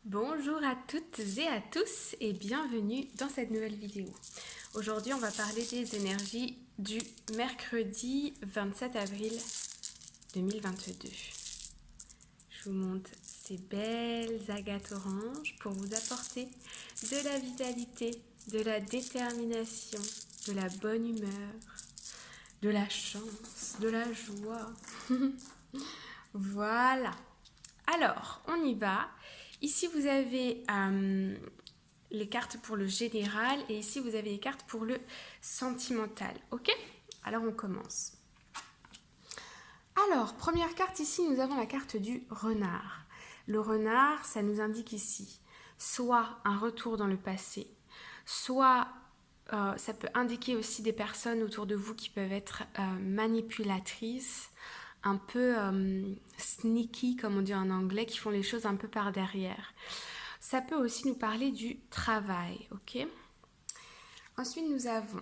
Bonjour à toutes et à tous et bienvenue dans cette nouvelle vidéo. Aujourd'hui, on va parler des énergies du mercredi 27 avril 2022. Je vous montre ces belles agates oranges pour vous apporter de la vitalité, de la détermination, de la bonne humeur, de la chance, de la joie. Voilà. Alors, on y va. Ici, vous avez les cartes pour le général et ici, vous avez les cartes pour le sentimental. Ok? Alors, on commence. Alors, première carte ici, nous avons la carte du renard. Le renard, ça nous indique ici soit un retour dans le passé, soit ça peut indiquer aussi des personnes autour de vous qui peuvent être manipulatrices, un peu sneaky, comme on dit en anglais, qui font les choses un peu par derrière. Ça peut aussi nous parler du travail, ok? Ensuite, nous avons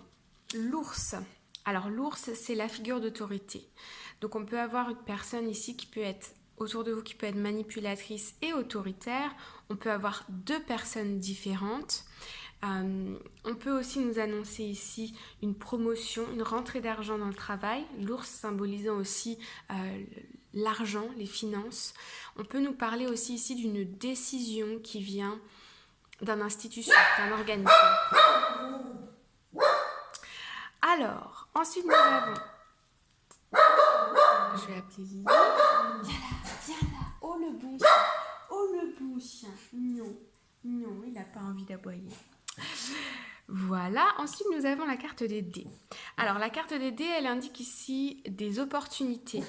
l'ours. Alors, l'ours, c'est la figure d'autorité. Donc, on peut avoir une personne ici qui peut être autour de vous, qui peut être manipulatrice et autoritaire. On peut avoir deux personnes différentes. On peut aussi nous annoncer ici une promotion, une rentrée d'argent dans le travail, l'ours symbolisant aussi l'argent, les finances. On peut nous parler aussi ici d'une décision qui vient d'une institution, d'un organisme. Alors, ensuite nous avons... Je vais appeler Lily. Viens là, oh le bon chien, oh le bon chien. Non, non, il n'a pas envie d'aboyer. Voilà, ensuite nous avons la carte des dés. Alors la carte des dés, elle indique ici des opportunités,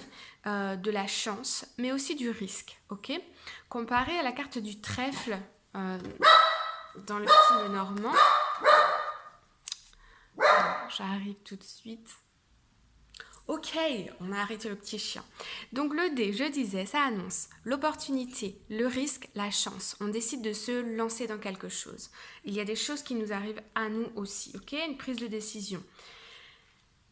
de la chance, mais aussi du risque, ok? Comparé à la carte du trèfle dans le style normand. J'arrive tout de suite. Ok, on a arrêté le petit chien. Donc le dé, je disais, ça annonce l'opportunité, le risque, la chance. On décide de se lancer dans quelque chose. Il y a des choses qui nous arrivent à nous aussi, ok? Une prise de décision.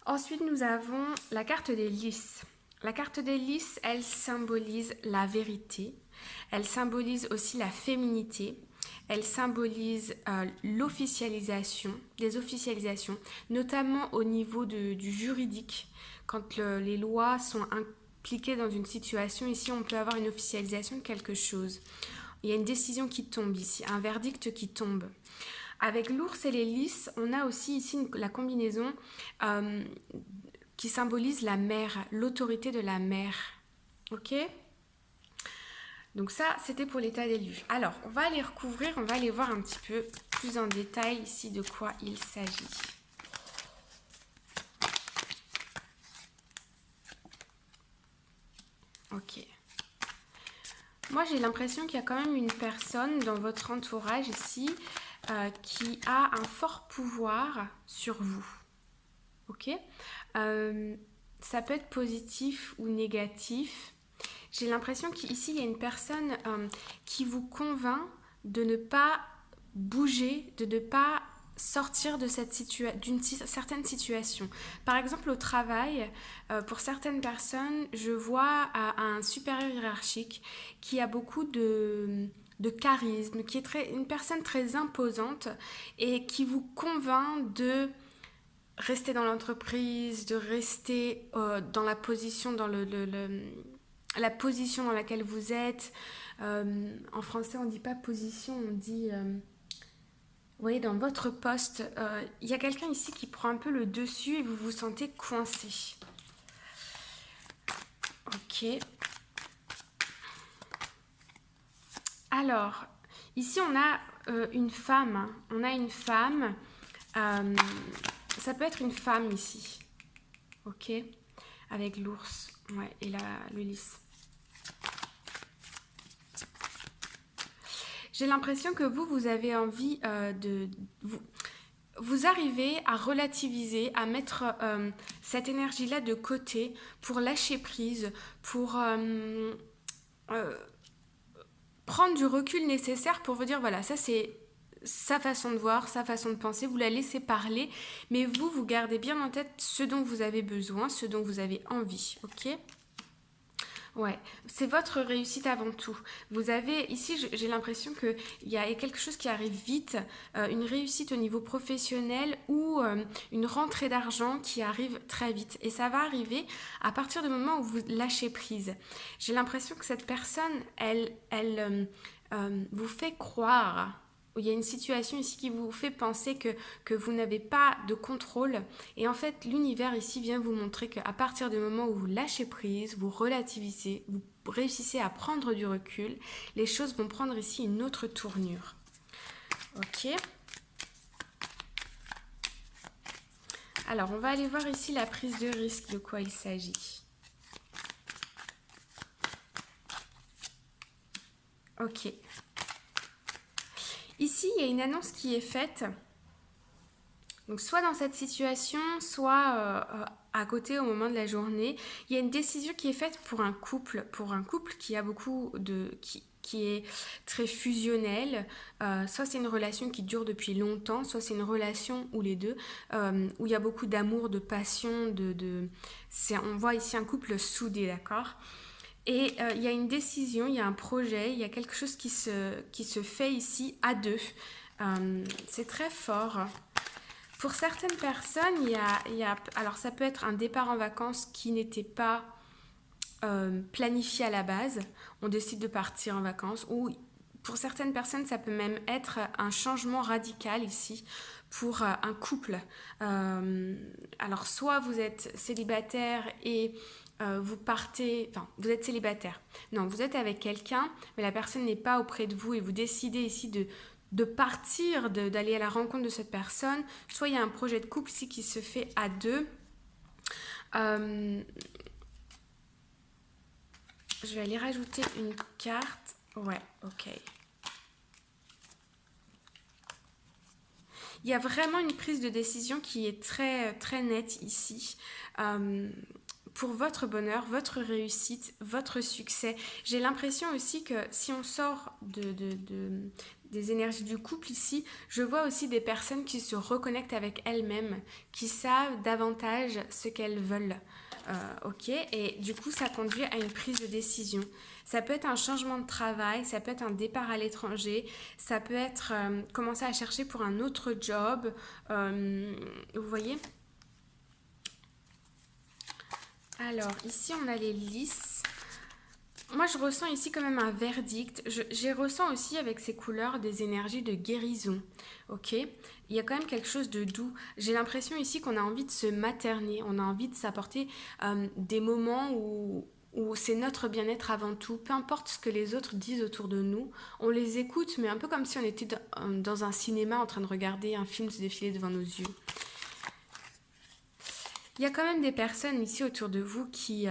Ensuite, nous avons la carte des lys. La carte des lys, elle symbolise la vérité. Elle symbolise aussi la féminité. Elle symbolise l'officialisation, des officialisations, notamment au niveau du juridique. Quand les lois sont impliquées dans une situation, ici on peut avoir une officialisation de quelque chose. Il y a une décision qui tombe ici, un verdict qui tombe. Avec l'ours et les lys, on a aussi ici la combinaison qui symbolise la mère, l'autorité de la mère. Ok ? Donc ça, c'était pour l'état des lieux. Alors, on va aller recouvrir, on va aller voir un petit peu plus en détail ici de quoi il s'agit. Ok. Moi, j'ai l'impression qu'il y a quand même une personne dans votre entourage ici qui a un fort pouvoir sur vous. Ok ? Ça peut être positif ou négatif. J'ai l'impression qu'ici, il y a une personne qui vous convainc de ne pas bouger, de ne pas sortir de d'une certaine situation. Par exemple, au travail, pour certaines personnes, je vois un supérieur hiérarchique qui a beaucoup de charisme, qui est une personne très imposante et qui vous convainc de rester dans l'entreprise, de rester dans la position, la position dans laquelle vous êtes. En français, on ne dit pas position, on dit... vous voyez, dans votre poste, il y a quelqu'un ici qui prend un peu le dessus et vous vous sentez coincé. Ok. Alors, ici, on a une femme. Hein. On a une femme. Ça peut être une femme ici. Ok. Avec l'ours. Ouais, et le lys. J'ai l'impression que vous avez envie de... Vous arrivez à relativiser, à mettre cette énergie-là de côté pour lâcher prise, pour prendre du recul nécessaire pour vous dire, voilà, ça c'est sa façon de voir, sa façon de penser, vous la laissez parler, mais vous gardez bien en tête ce dont vous avez besoin, ce dont vous avez envie, ok ? Ouais, c'est votre réussite avant tout. Vous avez, ici, j'ai l'impression qu'il y a quelque chose qui arrive vite, une réussite au niveau professionnel ou une rentrée d'argent qui arrive très vite. Et ça va arriver à partir du moment où vous lâchez prise. J'ai l'impression que cette personne, elle vous fait croire. Il y a une situation ici qui vous fait penser que vous n'avez pas de contrôle. Et en fait, l'univers ici vient vous montrer qu'à partir du moment où vous lâchez prise, vous relativisez, vous réussissez à prendre du recul, les choses vont prendre ici une autre tournure. Ok. Alors, on va aller voir ici la prise de risque, de quoi il s'agit. Ok. Ici, il y a une annonce qui est faite. Donc, soit dans cette situation, soit à côté au moment de la journée. Il y a une décision qui est faite pour un couple qui a beaucoup de... qui est très fusionnel. Soit c'est une relation qui dure depuis longtemps, soit c'est une relation ou les deux, où il y a beaucoup d'amour, de passion, on voit ici un couple soudé, d'accord ? Et il y a une décision, il y a un projet, il y a quelque chose qui se fait ici à deux. C'est très fort. Pour certaines personnes, alors ça peut être un départ en vacances qui n'était pas planifié à la base. On décide de partir en vacances. Ou pour certaines personnes, ça peut même être un changement radical ici pour un couple. Alors soit vous êtes célibataire et vous partez, enfin vous êtes célibataire. Non, vous êtes avec quelqu'un, mais la personne n'est pas auprès de vous et vous décidez ici de partir, d'aller à la rencontre de cette personne. Soit il y a un projet de couple ici qui se fait à deux. Je vais aller rajouter une carte. Ouais, ok. Il y a vraiment une prise de décision qui est très, très nette ici. Pour votre bonheur, votre réussite, votre succès. J'ai l'impression aussi que si on sort des énergies du couple ici, je vois aussi des personnes qui se reconnectent avec elles-mêmes, qui savent davantage ce qu'elles veulent. Ok, et du coup ça conduit à une prise de décision. Ça peut être un changement de travail, ça peut être un départ à l'étranger, ça peut être commencer à chercher pour un autre job, vous voyez. Alors ici on a les lys. Moi je ressens ici quand même un verdict. Je ressens aussi avec ces couleurs des énergies de guérison. Ok, il y a quand même quelque chose de doux. J'ai l'impression ici qu'on a envie de se materner, on a envie de s'apporter des moments où c'est notre bien-être avant tout. Peu importe ce que les autres disent autour de nous, on les écoute, mais un peu comme si on était dans un cinéma en train de regarder un film se défiler devant nos yeux. Il y a quand même des personnes ici autour de vous qui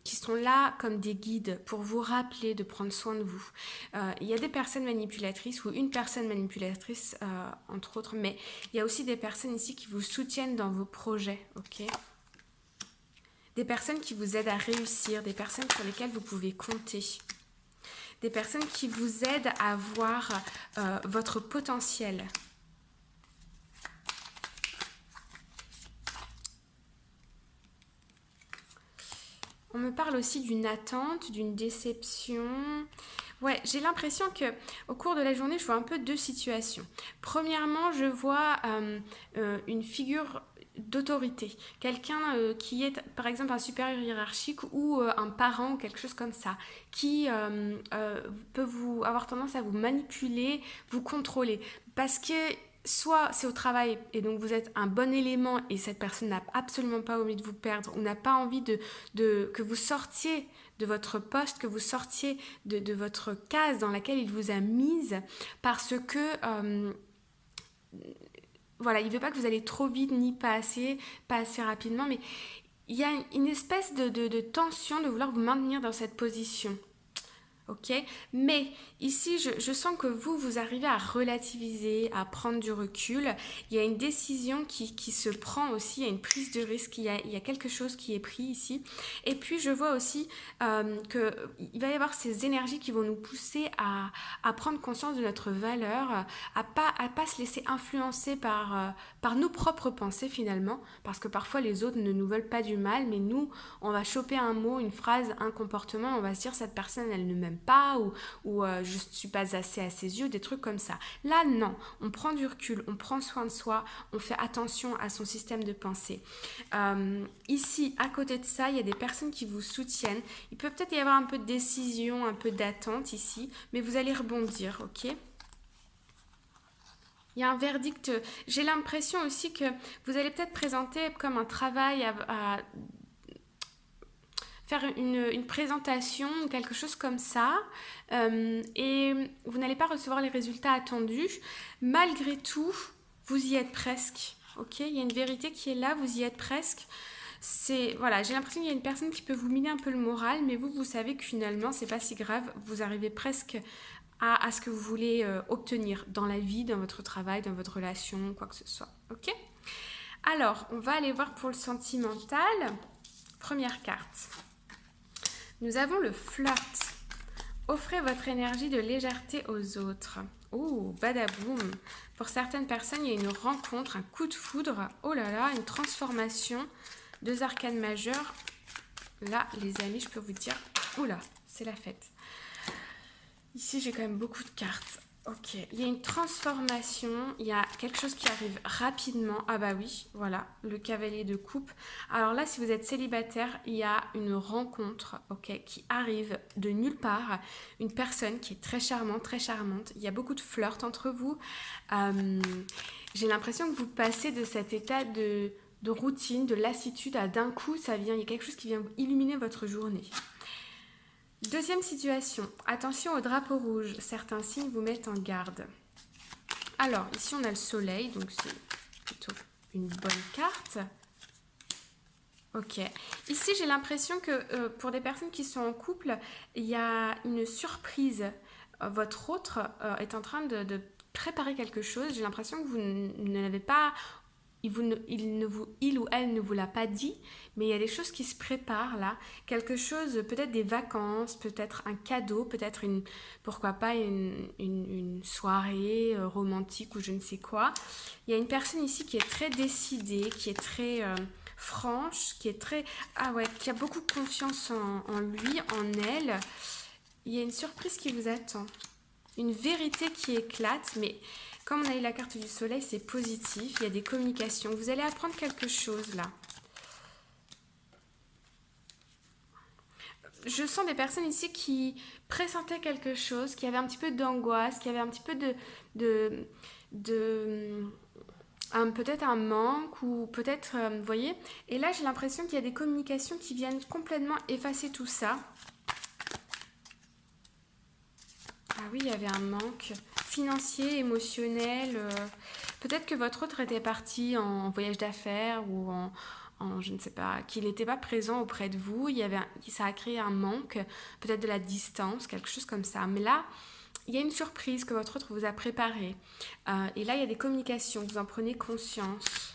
sont là comme des guides pour vous rappeler de prendre soin de vous. Il y a des personnes manipulatrices ou une personne manipulatrice, entre autres, mais il y a aussi des personnes ici qui vous soutiennent dans vos projets, ok ? Des personnes qui vous aident à réussir, des personnes sur lesquelles vous pouvez compter. Des personnes qui vous aident à voir votre potentiel. On me parle aussi d'une attente, d'une déception. Ouais, j'ai l'impression que au cours de la journée, je vois un peu deux situations. Premièrement, je vois une figure d'autorité. Quelqu'un qui est, par exemple, un supérieur hiérarchique ou un parent ou quelque chose comme ça, qui peut avoir tendance à vous manipuler, vous contrôler. Parce que soit c'est au travail et donc vous êtes un bon élément et cette personne n'a absolument pas envie de vous perdre ou n'a pas envie que vous sortiez de votre poste, que vous sortiez de votre case dans laquelle il vous a mise parce que voilà, il ne veut pas que vous allez trop vite ni pas assez rapidement, mais il y a une espèce de tension de vouloir vous maintenir dans cette position. ok? Mais ici, je sens que vous arrivez à relativiser, à prendre du recul. Il y a une décision qui se prend aussi, il y a une prise de risque, il y a quelque chose qui est pris ici. Et puis, je vois aussi qu'il va y avoir ces énergies qui vont nous pousser à prendre conscience de notre valeur, à pas se laisser influencer par nos propres pensées finalement, parce que parfois les autres ne nous veulent pas du mal, mais nous, on va choper un mot, une phrase, un comportement, on va se dire cette personne, elle ne m'aime pas, ou je ne suis pas assez à ses yeux, des trucs comme ça. Là, non, on prend du recul, on prend soin de soi, on fait attention à son système de pensée. Ici, à côté de ça, il y a des personnes qui vous soutiennent. Il peut peut-être y avoir un peu de décision, un peu d'attente ici, mais vous allez rebondir, ok? Il y a un verdict. J'ai l'impression aussi que vous allez peut-être présenter comme un travail à faire une présentation ou quelque chose comme ça, et vous n'allez pas recevoir les résultats attendus. Malgré tout, vous y êtes presque. Ok, il y a une vérité qui est là, vous y êtes presque. Voilà, j'ai l'impression qu'il y a une personne qui peut vous miner un peu le moral, mais vous savez que finalement c'est pas si grave, vous arrivez presque à ce que vous voulez obtenir dans la vie, dans votre travail, dans votre relation, quoi que ce soit. Ok? Alors, on va aller voir pour le sentimental. Première carte. Nous avons le flirt. Offrez votre énergie de légèreté aux autres. Oh, badaboum. Pour certaines personnes, il y a une rencontre, un coup de foudre. Oh là là, une transformation. 2 arcanes majeures. Là, les amis, je peux vous dire, oula, c'est la fête. Ici, j'ai quand même beaucoup de cartes. Ok, il y a une transformation, il y a quelque chose qui arrive rapidement. Ah bah oui, voilà, le cavalier de coupe. Alors là, si vous êtes célibataire, il y a une rencontre, ok, qui arrive de nulle part. Une personne qui est très charmante, très charmante. Il y a beaucoup de flirt entre vous. J'ai l'impression que vous passez de cet état de routine, de lassitude à d'un coup, ça vient, il y a quelque chose qui vient illuminer votre journée. Deuxième situation, attention au drapeau rouge, certains signes vous mettent en garde. Alors, ici on a le soleil, donc c'est plutôt une bonne carte. Ok, ici j'ai l'impression que pour des personnes qui sont en couple, il y a une surprise. Votre autre est en train de préparer quelque chose, j'ai l'impression que vous ne l'avez pas... Il ou elle ne vous l'a pas dit, mais il y a des choses qui se préparent là. Quelque chose, peut-être des vacances, peut-être un cadeau, peut-être pourquoi pas une soirée romantique ou je ne sais quoi. Il y a une personne ici qui est très décidée, qui est très franche, qui est très... Ah ouais, qui a beaucoup de confiance en lui, en elle. Il y a une surprise qui vous attend. Une vérité qui éclate, mais... Comme on a eu la carte du soleil, c'est positif, il y a des communications. Vous allez apprendre quelque chose là. Je sens des personnes ici qui pressentaient quelque chose, qui avaient un petit peu d'angoisse, qui avaient un petit peu peut-être un manque ou peut-être, vous voyez. Et là, j'ai l'impression qu'il y a des communications qui viennent complètement effacer tout ça. Ah oui, il y avait un manque financier, émotionnel. Peut-être que votre autre était parti en voyage d'affaires ou je ne sais pas, qu'il n'était pas présent auprès de vous. Ça a créé un manque, peut-être de la distance, quelque chose comme ça. Mais là, il y a une surprise que votre autre vous a préparée. Et là, il y a des communications, vous en prenez conscience.